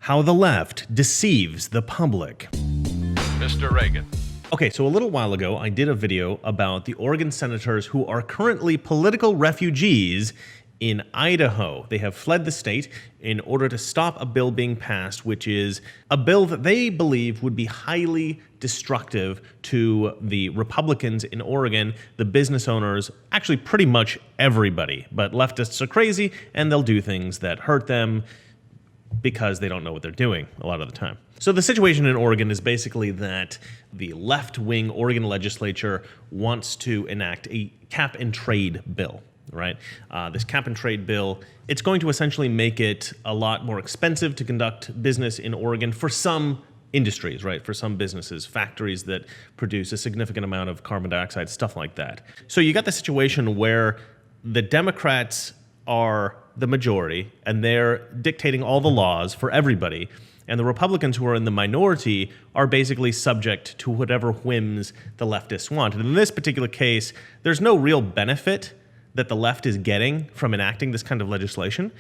How the left deceives the public. Mr. Reagan. Okay, so a little while ago, I did a video about the Oregon senators who are currently political refugees in Idaho. They have fled the state in order to stop a bill being passed, which is a bill that they believe would be highly destructive to the Republicans in Oregon, the business owners, actually pretty much everybody. But leftists are crazy, and they'll do things that hurt them because they don't know what they're doing a lot of the time. So the situation in Oregon is basically that the left-wing Oregon legislature wants to enact a cap-and-trade bill, right? This cap-and-trade bill, it's going to essentially make it a lot more expensive to conduct business in Oregon for some industries, right? For some businesses, factories that produce a significant amount of carbon dioxide, stuff like that. So you got the situation where the Democrats are the majority, and they're dictating all the laws for everybody. And the Republicans who are in the minority are basically subject to whatever whims the leftists want. And in this particular case, there's no real benefit that the left is getting from enacting this kind of legislation,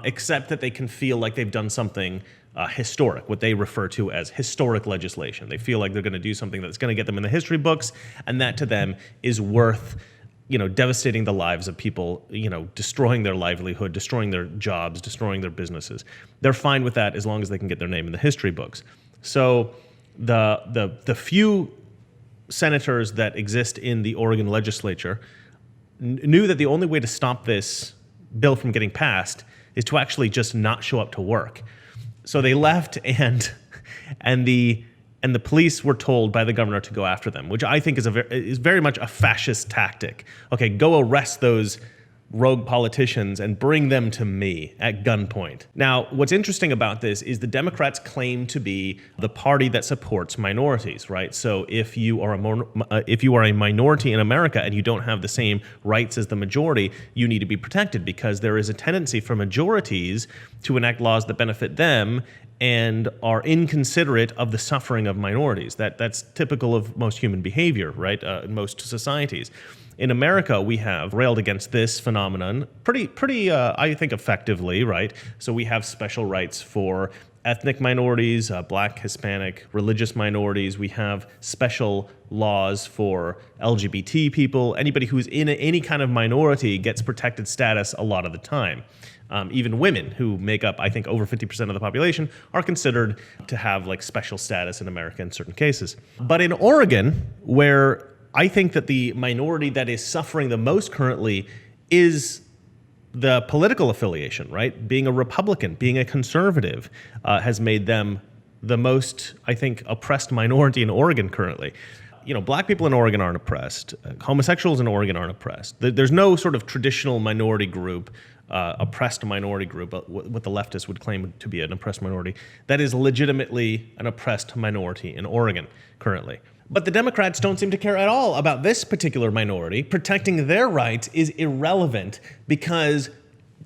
except that they can feel like they've done something historic, what they refer to as historic legislation. They feel like they're going to do something that's going to get them in the history books, and that to them is worth devastating the lives of people, destroying their livelihood, destroying their jobs, destroying their businesses. They're fine with that as long as they can get their name in the history books. So the few senators that exist in the Oregon legislature knew that the only way to stop this bill from getting passed is to actually just not show up to work. So they left, and the police were told by the governor to go after them, which I think is very much a fascist tactic. Okay, go arrest those rogue politicians and bring them to me at gunpoint. Now, what's interesting about this is the Democrats claim to be the party that supports minorities, right? So if you are a minority in America and you don't have the same rights as the majority, you need to be protected, because there is a tendency for majorities to enact laws that benefit them and are inconsiderate of the suffering of minorities. That's typical of most human behavior, right? In most societies. In America, we have railed against this phenomenon pretty, I think, effectively, right? So we have special rights for ethnic minorities, Black, Hispanic, religious minorities. We have special laws for LGBT people. Anybody who's in any kind of minority gets protected status a lot of the time. Even women, who make up, I think, over 50% of the population, are considered to have special status in America in certain cases. But in Oregon, where I think that the minority that is suffering the most currently is the political affiliation, right? Being a Republican, being a conservative, has made them the most, I think, oppressed minority in Oregon currently. Black people in Oregon aren't oppressed. Homosexuals in Oregon aren't oppressed. There's no sort of traditional minority group, oppressed minority group, what the leftists would claim to be an oppressed minority, that is legitimately an oppressed minority in Oregon currently. But the Democrats don't seem to care at all about this particular minority. Protecting their rights is irrelevant, because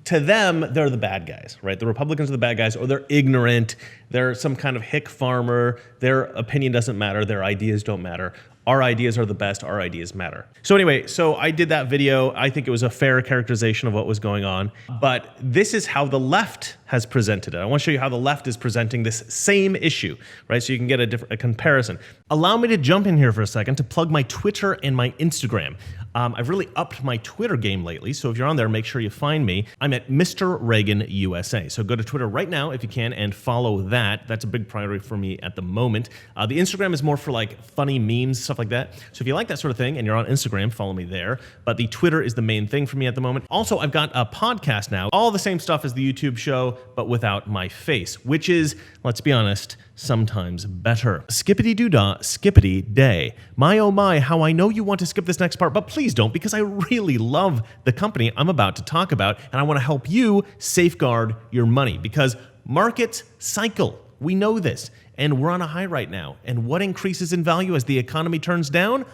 to them, they're the bad guys, right? The Republicans are the bad guys, or they're ignorant. They're some kind of hick farmer. Their opinion doesn't matter. Their ideas don't matter. Our ideas are the best. Our ideas matter. So anyway, I did that video. I think it was a fair characterization of what was going on. But this is how the left has presented it. I want to show you how the left is presenting this same issue, right? So you can get a comparison. Allow me to jump in here for a second to plug my Twitter and my Instagram. I've really upped my Twitter game lately, so if you're on there, make sure you find me. I'm at Mr. Reagan USA. So go to Twitter right now if you can and follow that. That's a big priority for me at the moment. The Instagram is more for funny memes, stuff like that. So if you like that sort of thing and you're on Instagram, follow me there. But the Twitter is the main thing for me at the moment. Also, I've got a podcast now, all the same stuff as the YouTube show, but without my face, which is, let's be honest, sometimes better. Skippity-doo-dah, skippity-day. My oh my, how I know you want to skip this next part, but please don't, because I really love the company I'm about to talk about, and I want to help you safeguard your money, because markets cycle. We know this, and we're on a high right now. And what increases in value as the economy turns down?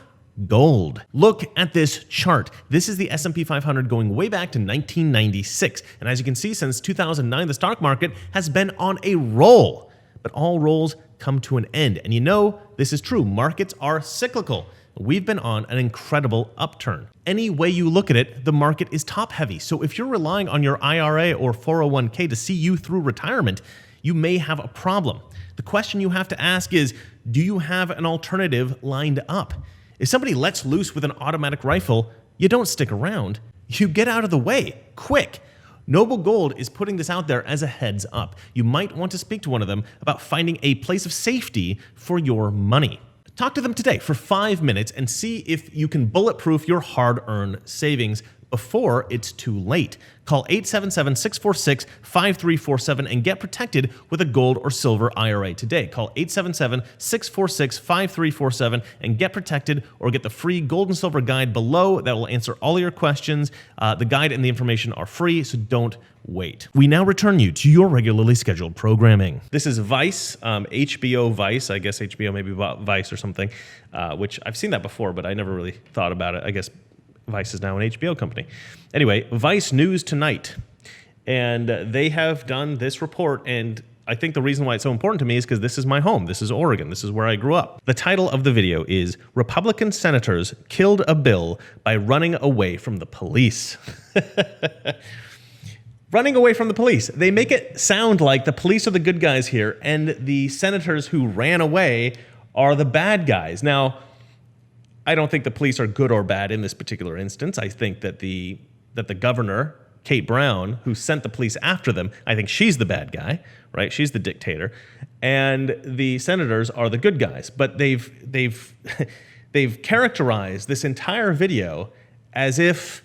Gold. Look at this chart. This is the S&P 500 going way back to 1996. And as you can see, since 2009, the stock market has been on a roll. But all rolls come to an end. And this is true. Markets are cyclical. We've been on an incredible upturn. Any way you look at it, the market is top heavy. So if you're relying on your IRA or 401k to see you through retirement, you may have a problem. The question you have to ask is, do you have an alternative lined up? If somebody lets loose with an automatic rifle, you don't stick around. You get out of the way, quick. Noble Gold is putting this out there as a heads up. You might want to speak to one of them about finding a place of safety for your money. Talk to them today for 5 minutes and see if you can bulletproof your hard-earned savings before it's too late. Call 877-646-5347 and get protected with a gold or silver IRA today. Call 877-646-5347 and get protected, or get the free gold and silver guide below that will answer all your questions. The guide and the information are free, so don't wait. We now return you to your regularly scheduled programming. This is Vice, HBO Vice. I guess HBO maybe bought Vice or something, which I've seen that before, but I never really thought about it. I guess Vice is now an HBO company. Anyway, Vice News Tonight. And they have done this report, and I think the reason why it's so important to me is because this is my home. This is Oregon. This is where I grew up. The title of the video is Republican Senators Killed a Bill by Running Away from the Police. Running away from the police. They make it sound like the police are the good guys here, and the senators who ran away are the bad guys. Now, I don't think the police are good or bad in this particular instance. I think that the governor, Kate Brown, who sent the police after them, I think she's the bad guy, right? She's the dictator, and the senators are the good guys. But they've characterized this entire video as if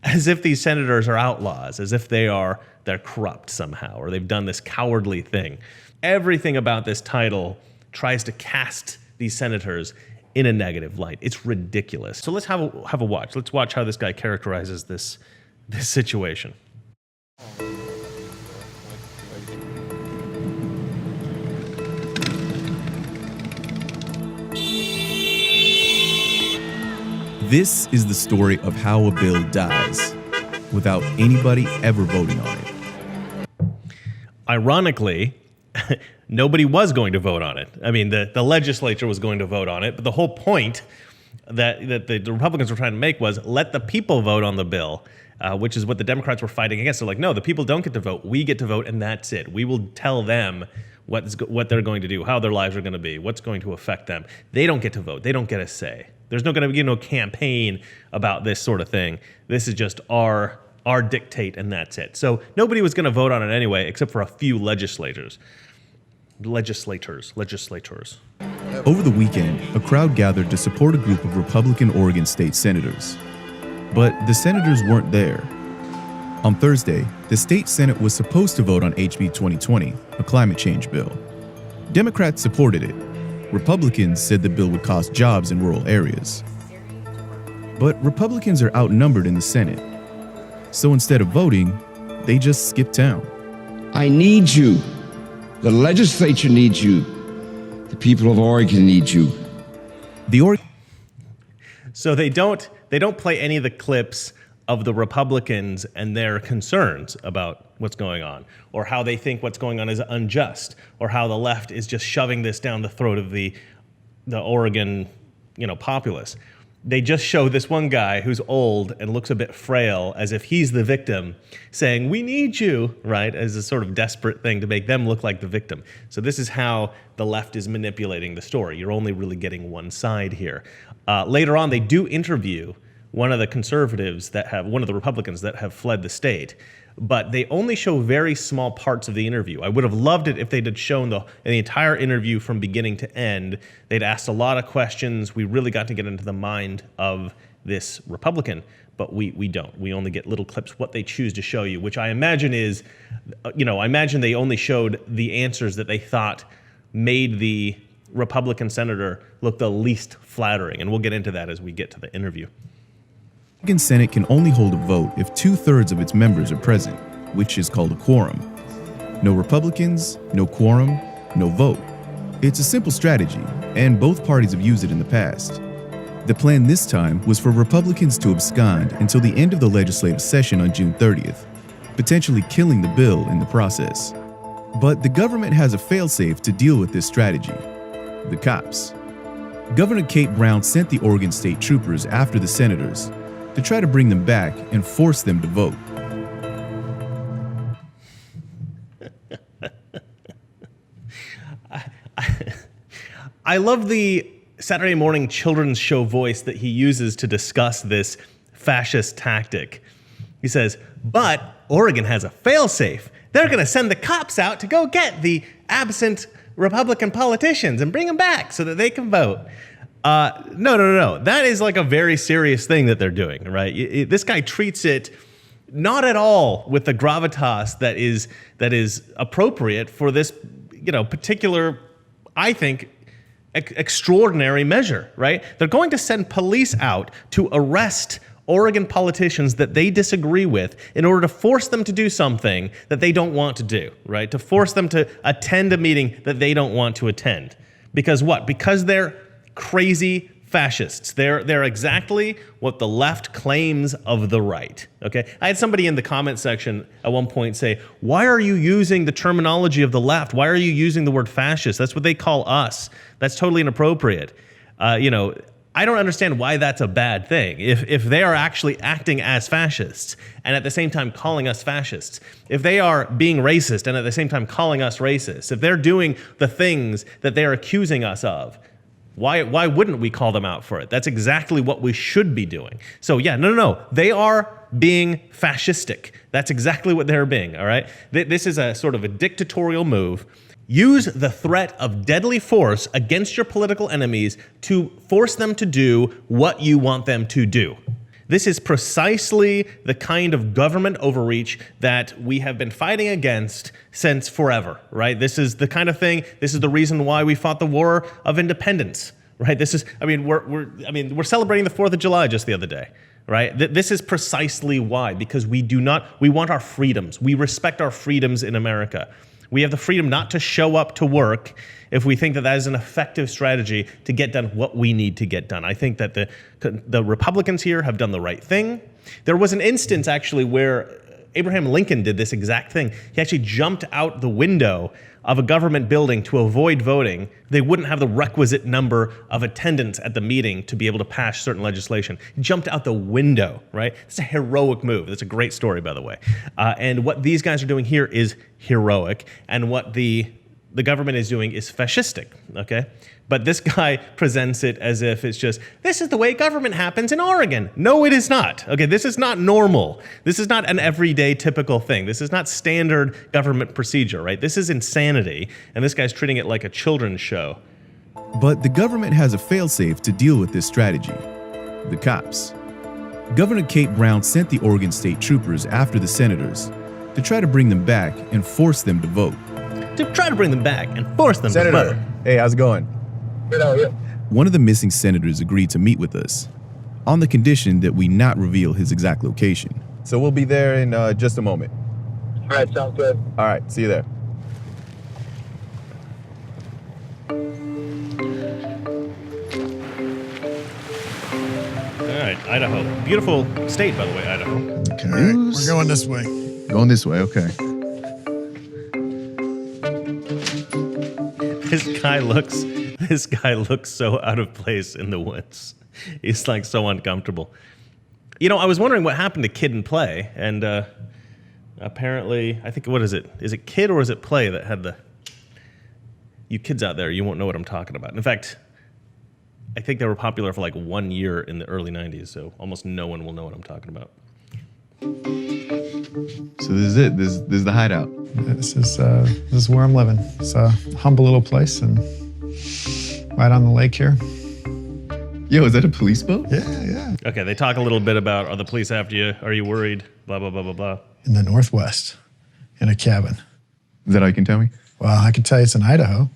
these senators are outlaws, as if they're corrupt somehow, or they've done this cowardly thing. Everything about this title tries to cast these senators in a negative light. It's ridiculous. So let's have a watch. Let's watch how this guy characterizes this situation. This is the story of how a bill dies without anybody ever voting on it. Ironically, nobody was going to vote on it. I mean, the legislature was going to vote on it, but the whole point that the Republicans were trying to make was let the people vote on the bill, which is what the Democrats were fighting against. They're like, no, the people don't get to vote. We get to vote, and that's it. We will tell them what they're going to do, how their lives are going to be, what's going to affect them. They don't get to vote. They don't get a say. There's not going to be no campaign about this sort of thing. This is just our dictate, and that's it. So nobody was going to vote on it anyway, except for a few legislators. Over the weekend, a crowd gathered to support a group of Republican Oregon state senators. But the senators weren't there. On Thursday, the state Senate was supposed to vote on HB 2020, a climate change bill. Democrats supported it. Republicans said the bill would cost jobs in rural areas. But Republicans are outnumbered in the Senate. So instead of voting, they just skipped town. I need you. The legislature needs you. The people of Oregon need you. So they don't play any of the clips of the Republicans and their concerns about what's going on, or how they think what's going on is unjust, or how the left is just shoving this down the throat of the Oregon, populace. They just show this one guy who's old and looks a bit frail, as if he's the victim, saying, "We need you," right? As a sort of desperate thing to make them look like the victim. So this is how the left is manipulating the story. You're only really getting one side here. Later on, they do interview one of the Republicans that have fled the state, but they only show very small parts of the interview. I would have loved it if they'd had shown the entire interview from beginning to end. They'd asked a lot of questions. We really got to get into the mind of this Republican, but we don't. We only get little clips, what they choose to show you, which I imagine is, I imagine they only showed the answers that they thought made the Republican senator look the least flattering, and we'll get into that as we get to the interview. The Oregon Senate can only hold a vote if 2/3 of its members are present, which is called a quorum. No Republicans, no quorum, no vote. It's a simple strategy, and both parties have used it in the past. The plan this time was for Republicans to abscond until the end of the legislative session on June 30th, potentially killing the bill in the process. But the government has a failsafe to deal with this strategy: the cops. Governor Kate Brown sent the Oregon State Troopers after the senators to try to bring them back and force them to vote. I love the Saturday morning children's show voice that he uses to discuss this fascist tactic. He says, but Oregon has a failsafe. They're going to send the cops out to go get the absent Republican politicians and bring them back so that they can vote. No. That is like a very serious thing that they're doing, right? This guy treats it not at all with the gravitas that is appropriate for this, particular, I think, extraordinary measure, right? They're going to send police out to arrest Oregon politicians that they disagree with in order to force them to do something that they don't want to do, right? To force them to attend a meeting that they don't want to attend. Because what? Because they're crazy fascists. They're exactly what the left claims of the right, okay? I had somebody in the comment section at one point say, why are you using the terminology of the left? Why are you using the word fascist? That's what they call us. That's totally inappropriate. I don't understand why that's a bad thing. If they are actually acting as fascists and at the same time calling us fascists, if they are being racist and at the same time calling us racist, if they're doing the things that they're accusing us of, why wouldn't we call them out for it? That's exactly what we should be doing. So yeah, no. They are being fascistic. That's exactly what they're being, all right? This is a sort of a dictatorial move. Use the threat of deadly force against your political enemies to force them to do what you want them to do. This is precisely the kind of government overreach that we have been fighting against since forever, right? This is the kind of thing, this is the reason why we fought the War of Independence, right? We're celebrating the 4th of July just the other day, right? This is precisely why, because we want our freedoms. We respect our freedoms in America. We have the freedom not to show up to work if we think that is an effective strategy to get done what we need to get done. I think that the Republicans here have done the right thing. There was an instance actually where Abraham Lincoln did this exact thing. He actually jumped out the window of a government building to avoid voting. They wouldn't have the requisite number of attendants at the meeting to be able to pass certain legislation. He jumped out the window, right? It's a heroic move. That's a great story, by the way. And what these guys are doing here is heroic, and what the government is doing is fascistic, okay? But this guy presents it as if it's just, this is the way government happens in Oregon. No, it is not. Okay, this is not normal. This is not an everyday typical thing. This is not standard government procedure, right? This is insanity, and this guy's treating it like a children's show. But the government has a failsafe to deal with this strategy: the cops. Governor Kate Brown sent the Oregon State Troopers after the senators to try to bring them back and force them to vote. To try to bring them back and force them to vote. Hey, how's it going? Good, how are you? One of the missing senators agreed to meet with us on the condition that we not reveal his exact location. So we'll be there in just a moment. All right, sounds good. All right, see you there. All right, Idaho. Beautiful state, by the way, Idaho. Okay. All right, we're going this way. Going this way, okay. This guy looks so out of place in the woods. He's like so uncomfortable. I was wondering what happened to Kid and Play, and apparently, I think, what is it? Is it Kid or is it Play that had the... You kids out there, you won't know what I'm talking about. In fact, I think they were popular for like 1 year in the early 90s, so almost no one will know what I'm talking about. So this is it. This is the hideout. This is where I'm living. It's a humble little place and right on the lake here. Yo, is that a police boat? Yeah. Okay, they talk a little bit about, are the police after you? Are you worried? Blah, blah, blah, blah, blah. In the Northwest, in a cabin. Is that all you can tell me? Well, I can tell you it's in Idaho.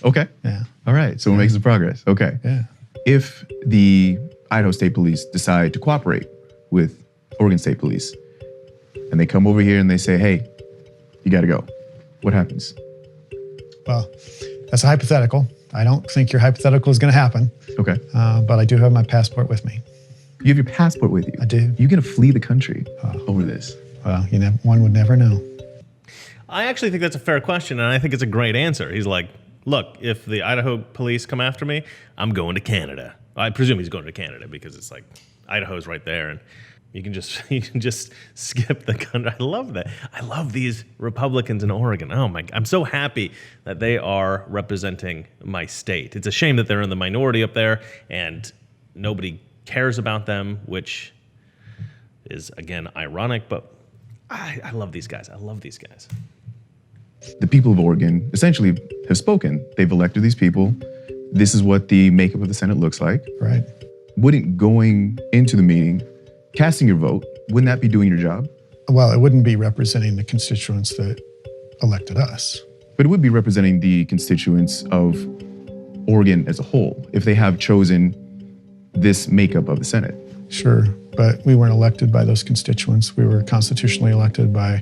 Okay. Yeah. All right, so we're making some progress. Okay. Yeah. If the Idaho State Police decide to cooperate with Oregon State Police, and they come over here and they say, hey, you gotta go, what happens? Well, that's a hypothetical. I don't think your hypothetical is going to happen. Okay. But I do have my passport with me. You have your passport with you? I do. You're gonna flee the country over this? Well, one would never know. I actually think that's a fair question, and I think it's a great answer. He's like, look, if the Idaho police come after me, I'm going to Canada. I presume he's going to Canada because it's like Idaho's right there. And You can just skip the country. I love that. I love these Republicans in Oregon. Oh my! I'm so happy that they are representing my state. It's a shame that they're in the minority up there and nobody cares about them, which is again ironic. But I love these guys. I love these guys. The people of Oregon essentially have spoken. They've elected these people. This is what the makeup of the Senate looks like. Right. Wouldn't going into the meeting, casting your vote, wouldn't that be doing your job? Well, it wouldn't be representing the constituents that elected us. But it would be representing the constituents of Oregon as a whole if they have chosen this makeup of the Senate. Sure, but we weren't elected by those constituents. We were constitutionally elected by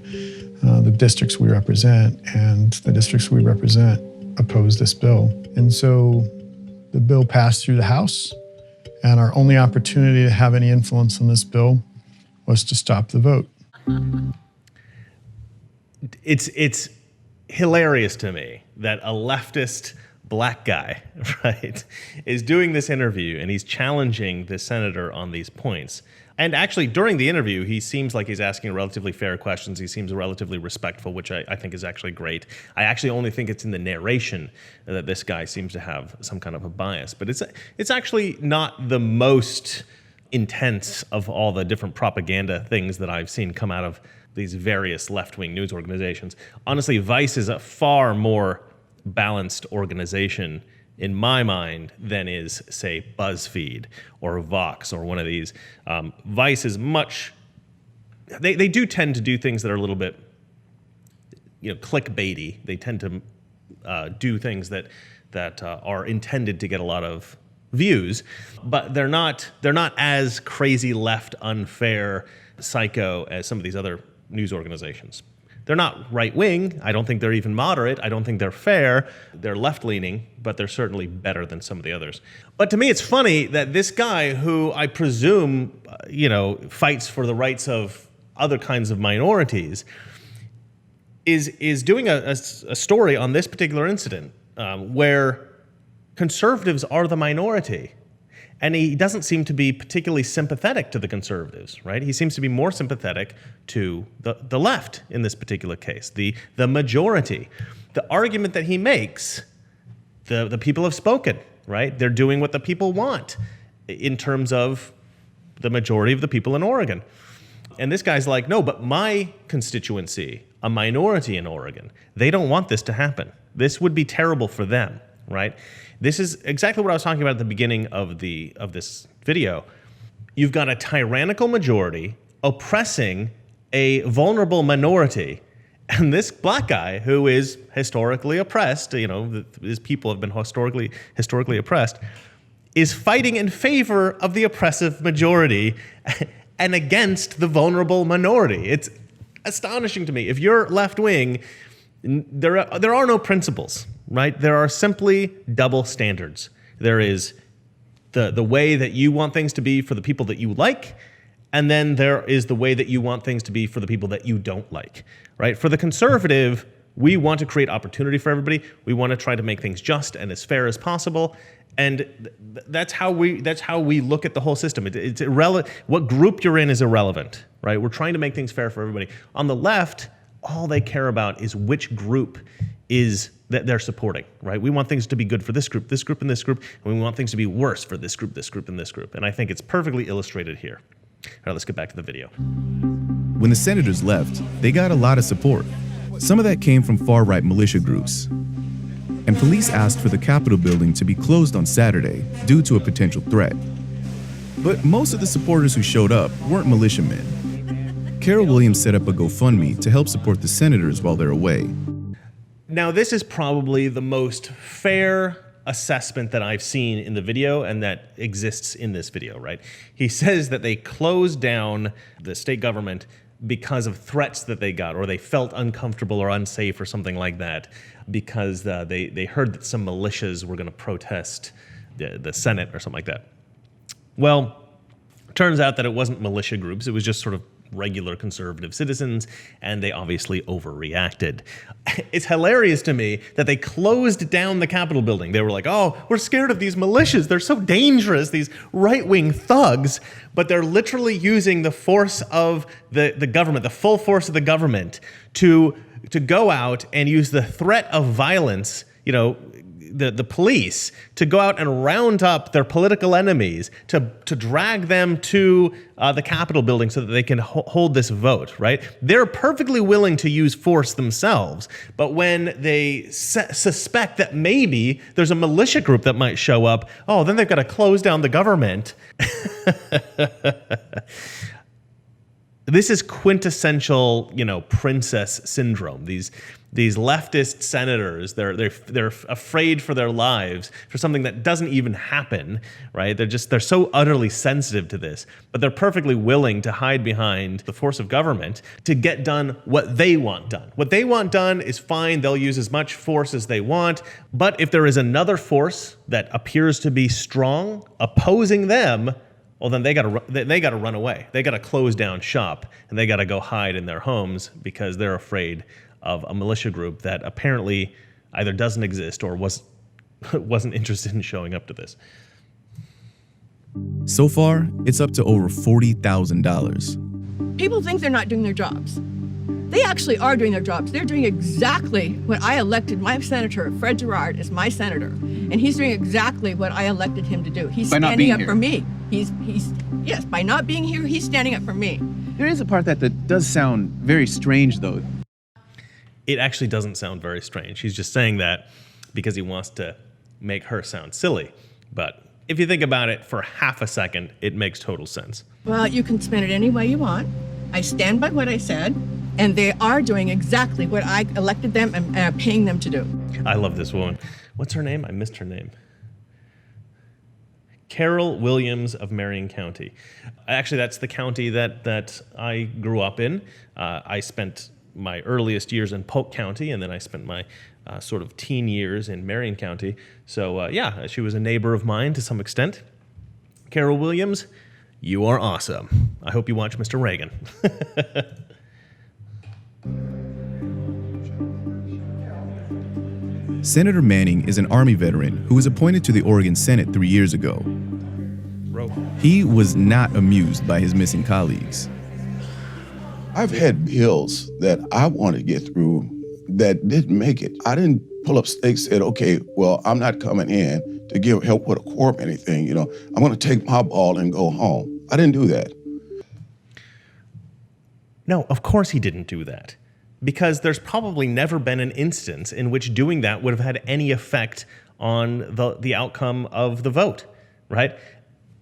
the districts we represent, and the districts we represent oppose this bill. And so the bill passed through the House, and our only opportunity to have any influence on this bill was to stop the vote. It's hilarious to me that a leftist black guy, right, is doing this interview and he's challenging the senator on these points. And actually, during the interview, he seems like he's asking relatively fair questions. He seems relatively respectful, which I think is actually great. I actually only think it's in the narration that this guy seems to have some kind of a bias. But it's actually not the most intense of all the different propaganda things that I've seen come out of these various left-wing news organizations. Honestly, Vice is a far more balanced organization in my mind than is, say, BuzzFeed or Vox or one of these. Vice is much, they do tend to do things that are a little bit, clickbaity. They tend to do things that are intended to get a lot of views, but they're not as crazy left, unfair, psycho as some of these other news organizations. They're not right-wing. I don't think they're even moderate. I don't think they're fair. They're left-leaning, but they're certainly better than some of the others. But to me, it's funny that this guy, who I presume, fights for the rights of other kinds of minorities, is doing a story on this particular incident where conservatives are the minority. And he doesn't seem to be particularly sympathetic to the conservatives, right? He seems to be more sympathetic to the left in this particular case, the majority. The argument that he makes, the people have spoken, right? They're doing what the people want in terms of the majority of the people in Oregon. And this guy's like, no, but my constituency, a minority in Oregon, they don't want this to happen. This would be terrible for them, right? This is exactly what I was talking about at the beginning of this video. You've got a tyrannical majority oppressing a vulnerable minority, and this black guy who is historically oppressed, his people have been historically oppressed, is fighting in favor of the oppressive majority and against the vulnerable minority. It's astonishing to me. If you're left-wing, there are no principles, right? There are simply double standards. There is the way that you want things to be for the people that you like, and then there is the way that you want things to be for the people that you don't like, right? For the conservative, we want to create opportunity for everybody. We want to try to make things just and as fair as possible. And that's how we look at the whole system. It's irrelevant. What group you're in is irrelevant, right? We're trying to make things fair for everybody. On the left, all they care about is which group is that they're supporting, right? We want things to be good for this group, and this group, and we want things to be worse for this group, and this group. And I think it's perfectly illustrated here. All right, let's get back to the video. When the senators left, they got a lot of support. Some of that came from far-right militia groups. And police asked for the Capitol building to be closed on Saturday due to a potential threat. But most of the supporters who showed up weren't militiamen. Carol Williams set up a GoFundMe to help support the senators while they're away. Now, this is probably the most fair assessment that I've seen in the video and that exists in this video, right? He says that they closed down the state government because of threats that they got, or they felt uncomfortable or unsafe or something like that, because they heard that some militias were going to protest the Senate or something like that. Well, turns out that it wasn't militia groups. It was just sort of regular conservative citizens, and they obviously overreacted. It's hilarious to me that they closed down the Capitol building. They were like, oh, we're scared of these militias. They're so dangerous, these right-wing thugs. But they're literally using the force of the government, the full force of the government, to go out and use the threat of violence, the police, to go out and round up their political enemies, to drag them to the Capitol building so that they can hold this vote, right? They're perfectly willing to use force themselves, but when they suspect that maybe there's a militia group that might show up, oh, then they've got to close down the government. This is quintessential, princess syndrome. These leftist senators, they're afraid for their lives for something that doesn't even happen, right? They're so utterly sensitive to this, but they're perfectly willing to hide behind the force of government to get done what they want done. What they want done is fine. They'll use as much force as they want, but if there is another force that appears to be strong opposing them, well, then they got to run away. They got to close down shop, and they got to go hide in their homes because they're afraid of a militia group that apparently either doesn't exist or wasn't interested in showing up to this. So far, it's up to over $40,000. People think they're not doing their jobs. They actually are doing their jobs. They're doing exactly what I elected my senator, Fred Gerard, as my senator. And he's doing exactly what I elected him to do. He's standing up for me. Yes, by not being here, he's standing up for me. There is a part that does sound very strange, though. It actually doesn't sound very strange. He's just saying that because he wants to make her sound silly. But if you think about it for half a second, it makes total sense. Well, you can spin it any way you want. I stand by what I said, and they are doing exactly what I elected them and paying them to do. I love this woman. What's her name? I missed her name. Carol Williams of Marion County. Actually, that's the county that I grew up in. I spent my earliest years in Polk County, and then I spent my sort of teen years in Marion County. So yeah, she was a neighbor of mine to some extent. Carol Williams, you are awesome. I hope you watch Mr. Reagan. Senator Manning is an Army veteran who was appointed to the Oregon Senate 3 years ago. He was not amused by his missing colleagues. I've had bills that I want to get through that didn't make it. I didn't pull up stakes and said, okay, well, I'm not coming in to help with a quorum or anything. I'm going to take my ball and go home. I didn't do that. No, of course he didn't do that. Because there's probably never been an instance in which doing that would have had any effect on the outcome of the vote, right?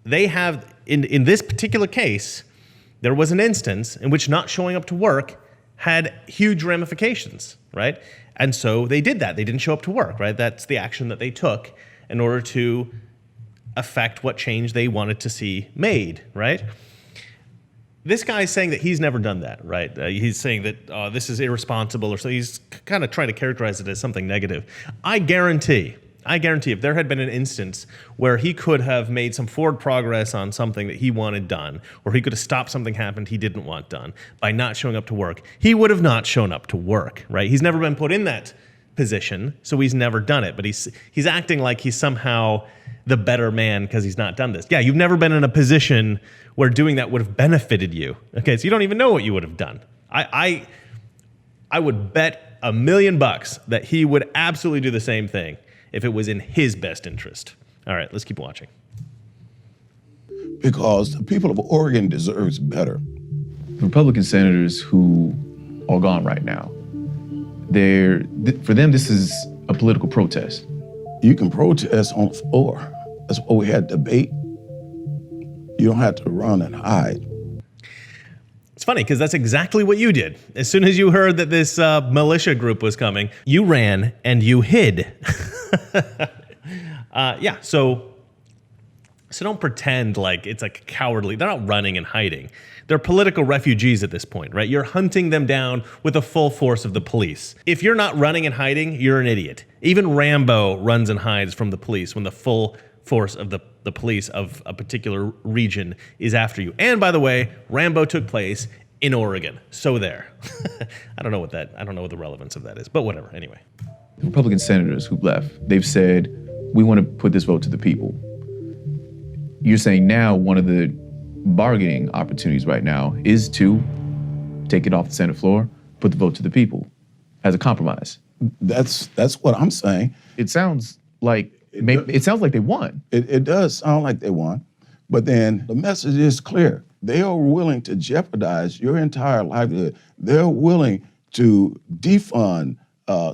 They have, in this particular case, there was an instance in which not showing up to work had huge ramifications, right? And so they did that. They didn't show up to work, right? That's the action that they took in order to affect what change they wanted to see made, right? This guy's saying that he's never done that, right? He's saying that this is irresponsible, or so he's kind of trying to characterize it as something negative. I guarantee if there had been an instance where he could have made some forward progress on something that he wanted done, or he could have stopped something happened he didn't want done by not showing up to work, he would have not shown up to work, right? He's never been put in that position, so he's never done it, but he's acting like he's somehow the better man because he's not done this. Yeah, you've never been in a position where doing that would have benefited you. Okay, so you don't even know what you would have done. I would bet $1 million that he would absolutely do the same thing if it was in his best interest. All right, let's keep watching. Because the people of Oregon deserves better. Republican senators who are gone right now, for them, this is a political protest. You can protest on the floor. That's why we had debate. You don't have to run and hide. It's funny because that's exactly what you did. As soon as you heard that this militia group was coming, you ran and you hid. Yeah, so don't pretend like it's like cowardly. They're not running and hiding. They're political refugees at this point, right? You're hunting them down with the full force of the police. If you're not running and hiding, you're an idiot. Even Rambo runs and hides from the police when the full force of the police of a particular region is after you. And by the way, Rambo took place in Oregon. So there. I don't know what the relevance of that is, but whatever. Anyway. The Republican senators who left, they've said, we want to put this vote to the people. You're saying now one of the bargaining opportunities right now is to take it off the Senate floor, put the vote to the people as a compromise. That's what I'm saying. It sounds like they won. It does sound like they won, but then the message is clear. They are willing to jeopardize your entire livelihood. They're willing to defund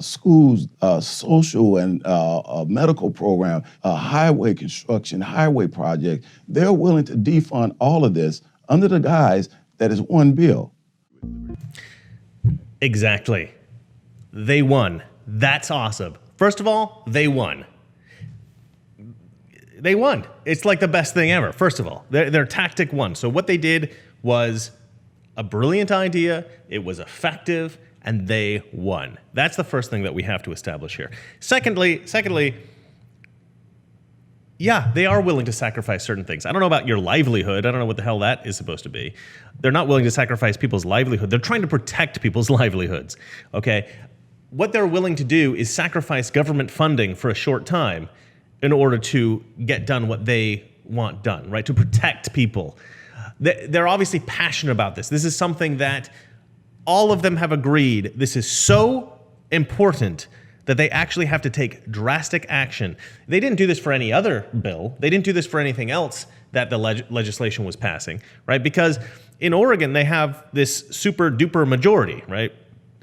schools, social and medical program, highway construction, highway projects. They're willing to defund all of this under the guise that is one bill. Exactly. They won. That's awesome. First of all, they won. They won. It's like the best thing ever. First of all, their tactic won. So what they did was a brilliant idea. It was effective, and they won. That's the first thing that we have to establish here. Secondly, yeah, they are willing to sacrifice certain things. I don't know about your livelihood. I don't know what the hell that is supposed to be. They're not willing to sacrifice people's livelihood. They're trying to protect people's livelihoods, okay? What they're willing to do is sacrifice government funding for a short time in order to get done what they want done, right? To protect people. They're obviously passionate about this. This is something that all of them have agreed. This is so important that they actually have to take drastic action. They didn't do this for any other bill. They didn't do this for anything else that the legislation was passing, right? Because in Oregon, they have this super duper majority, right?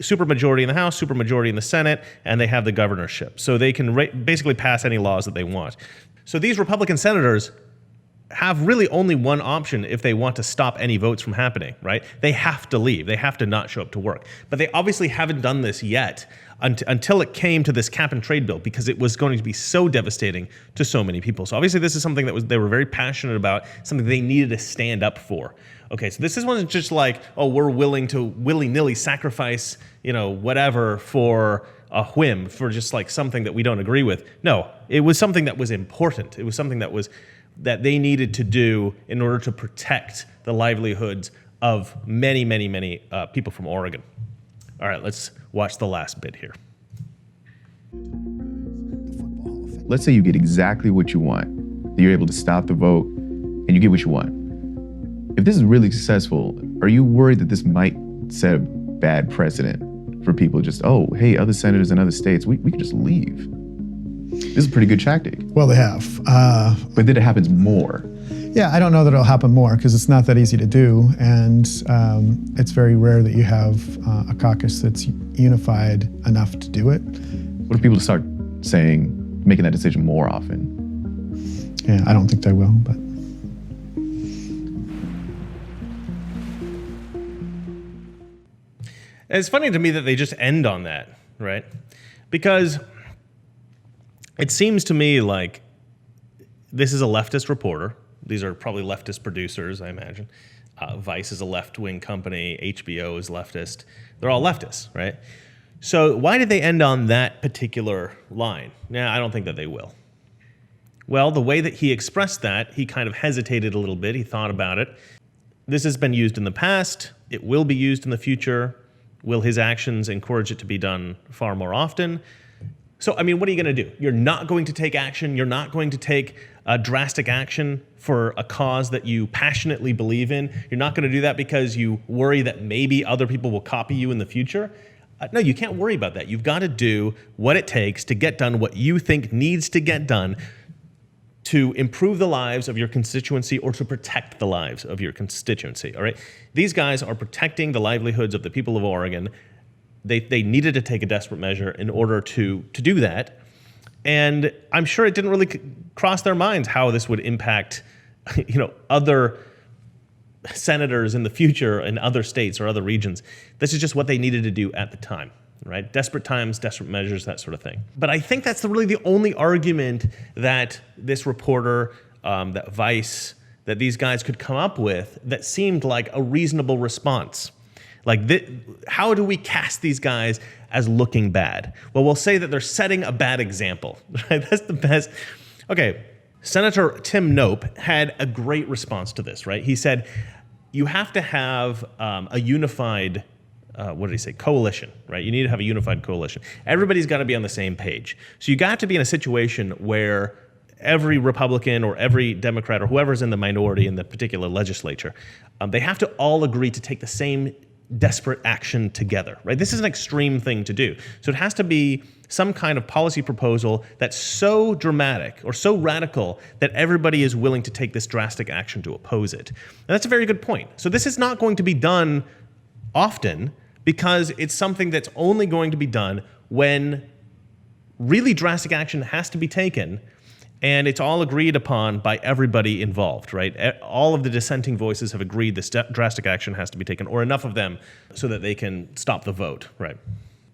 Super majority in the House, super majority in the Senate, and they have the governorship. So they can basically pass any laws that they want. So these Republican senators have really only one option if they want to stop any votes from happening, right? They have to leave. They have to not show up to work. But they obviously haven't done this yet until it came to this cap and trade bill, because it was going to be so devastating to so many people. So obviously this is something that they were very passionate about, something they needed to stand up for. Okay, so this wasn't just like, oh, we're willing to willy-nilly sacrifice, whatever for a whim, for just like something that we don't agree with. No, it was something that was important. It was something that they needed to do in order to protect the livelihoods of many, many, many people from Oregon. All right, let's watch the last bit here. Let's say you get exactly what you want. You're able to stop the vote and you get what you want. If this is really successful, are you worried that this might set a bad precedent for people just, oh, hey, other senators in other states, we can just leave? This is a pretty good tactic. Well, they have. But then it happens more. Yeah, I don't know that it'll happen more because it's not that easy to do. And it's very rare that you have a caucus that's unified enough to do it. What if people start making that decision more often? Yeah, I don't think they will, but. It's funny to me that they just end on that, right? Because it seems to me like this is a leftist reporter. These are probably leftist producers, I imagine. Vice is a left-wing company. HBO is leftist. They're all leftists, right? So why did they end on that particular line? Nah, I don't think that they will. Well, the way that he expressed that, he kind of hesitated a little bit. He thought about it. This has been used in the past. It will be used in the future. Will his actions encourage it to be done far more often? So, I mean, what are you going to do? You're not going to take action. You're not going to take drastic action for a cause that you passionately believe in. You're not going to do that because you worry that maybe other people will copy you in the future. No, you can't worry about that. You've got to do what it takes to get done what you think needs to get done to improve the lives of your constituency or to protect the lives of your constituency, all right? These guys are protecting the livelihoods of the people of Oregon. They needed to take a desperate measure in order to do that. And I'm sure it didn't really cross their minds how this would impact, other senators in the future in other states or other regions. This is just what they needed to do at the time, right? Desperate times, desperate measures, that sort of thing. But I think that's really the only argument that this reporter, that Vice, that these guys could come up with that seemed like a reasonable response. Like, how do we cast these guys as looking bad? Well, we'll say that they're setting a bad example, right? That's the best. Okay, Senator Tim Knope had a great response to this, right? He said, you have to have a unified, what did he say, coalition, right? You need to have a unified coalition. Everybody's got to be on the same page. So you got to be in a situation where every Republican or every Democrat or whoever's in the minority in the particular legislature, they have to all agree to take the same desperate action together, right? This is an extreme thing to do. So it has to be some kind of policy proposal that's so dramatic or so radical that everybody is willing to take this drastic action to oppose it. And that's a very good point. So this is not going to be done often because it's something that's only going to be done when really drastic action has to be taken and it's all agreed upon by everybody involved, right? All of the dissenting voices have agreed this drastic action has to be taken, or enough of them so that they can stop the vote, right?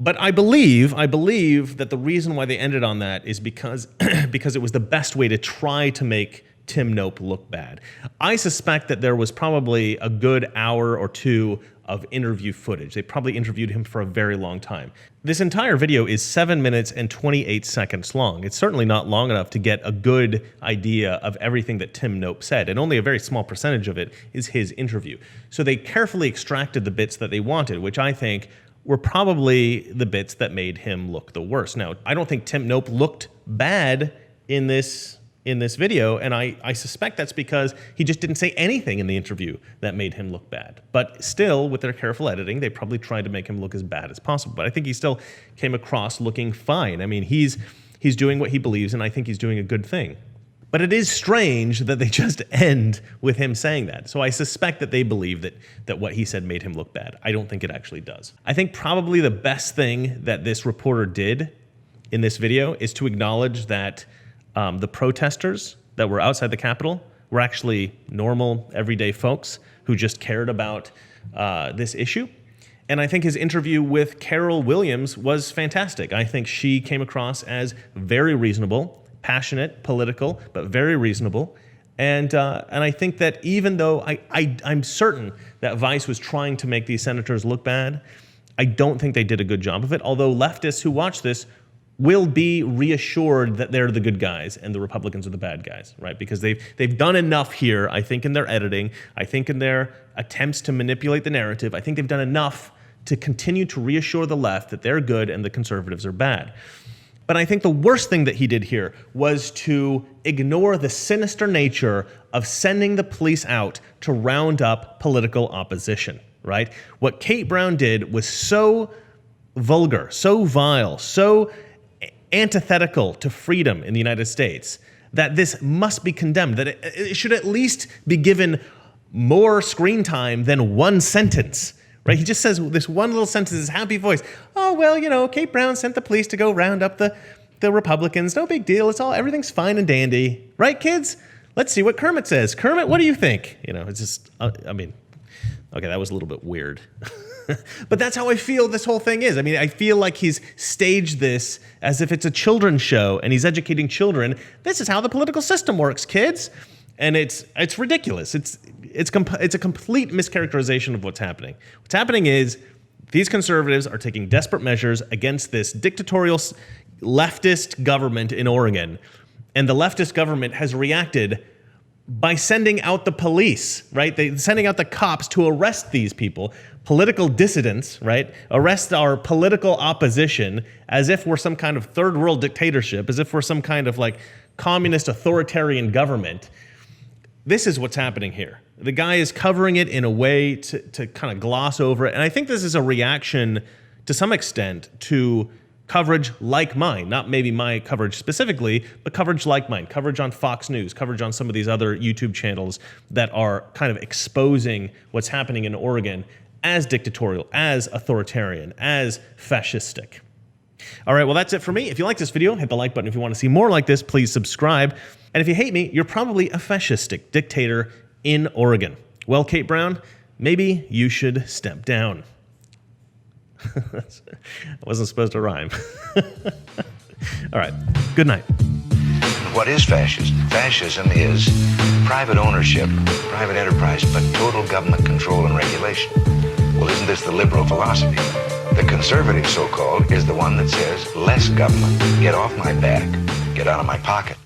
But I believe that the reason why they ended on that is because it was the best way to try to make Tim Nope look bad. I suspect that there was probably a good hour or two of interview footage. They probably interviewed him for a very long time. This entire video is 7 minutes and 28 seconds long. It's certainly not long enough to get a good idea of everything that Tim Nope said, and only a very small percentage of it is his interview. So they carefully extracted the bits that they wanted, which I think were probably the bits that made him look the worst. Now, I don't think Tim Nope looked bad in this video, and I suspect that's because he just didn't say anything in the interview that made him look bad. But still, with their careful editing, they probably tried to make him look as bad as possible. But I think he still came across looking fine. I mean, he's doing what he believes, and I think he's doing a good thing. But it is strange that they just end with him saying that. So I suspect that they believe that what he said made him look bad. I don't think it actually does. I think probably the best thing that this reporter did in this video is to acknowledge that the protesters that were outside the Capitol were actually normal, everyday folks who just cared about this issue. And I think his interview with Carol Williams was fantastic. I think she came across as very reasonable, passionate, political, but very reasonable. And I think that even though I'm certain that Vice was trying to make these senators look bad, I don't think they did a good job of it, although leftists who watch this will be reassured that they're the good guys and the Republicans are the bad guys, right? Because they've done enough here, I think, in their editing, I think in their attempts to manipulate the narrative, I think they've done enough to continue to reassure the left that they're good and the conservatives are bad. But I think the worst thing that he did here was to ignore the sinister nature of sending the police out to round up political opposition, right? What Kate Brown did was so vulgar, so vile, so antithetical to freedom in the United States that this must be condemned, that it should at least be given more screen time than one sentence. Right? He just says this one little sentence, his happy voice. Oh, well, you know, Kate Brown sent the police to go round up the Republicans. No big deal. Everything's fine and dandy. Right, kids? Let's see what Kermit says. Kermit, what do you think? You know, it's just, I mean, okay, that was a little bit weird. But that's how I feel this whole thing is. I mean, I feel like he's staged this as if it's a children's show and he's educating children. This is how the political system works, kids. And it's ridiculous. It's a complete mischaracterization of what's happening. What's happening is these conservatives are taking desperate measures against this dictatorial leftist government in Oregon, and the leftist government has reacted by sending out the police, right? They're sending out the cops to arrest these people, political dissidents, right? Arrest our political opposition as if we're some kind of third world dictatorship, as if we're some kind of like communist authoritarian government. This is what's happening here. The guy is covering it in a way to kind of gloss over it. And I think this is a reaction to some extent to coverage like mine, not maybe my coverage specifically, but coverage like mine, coverage on Fox News, coverage on some of these other YouTube channels that are kind of exposing what's happening in Oregon as dictatorial, as authoritarian, as fascistic. All right, well, that's it for me. If you like this video, hit the like button. If you want to see more like this, please subscribe. And if you hate me, you're probably a fascistic dictator in Oregon. Well, Kate Brown, maybe you should step down. I wasn't supposed to rhyme. All right, good night. What is fascism? Fascism is private ownership, private enterprise, but total government control and regulation. Well, isn't this the liberal philosophy? The conservative, so-called, is the one that says less government, get off my back, get out of my pocket.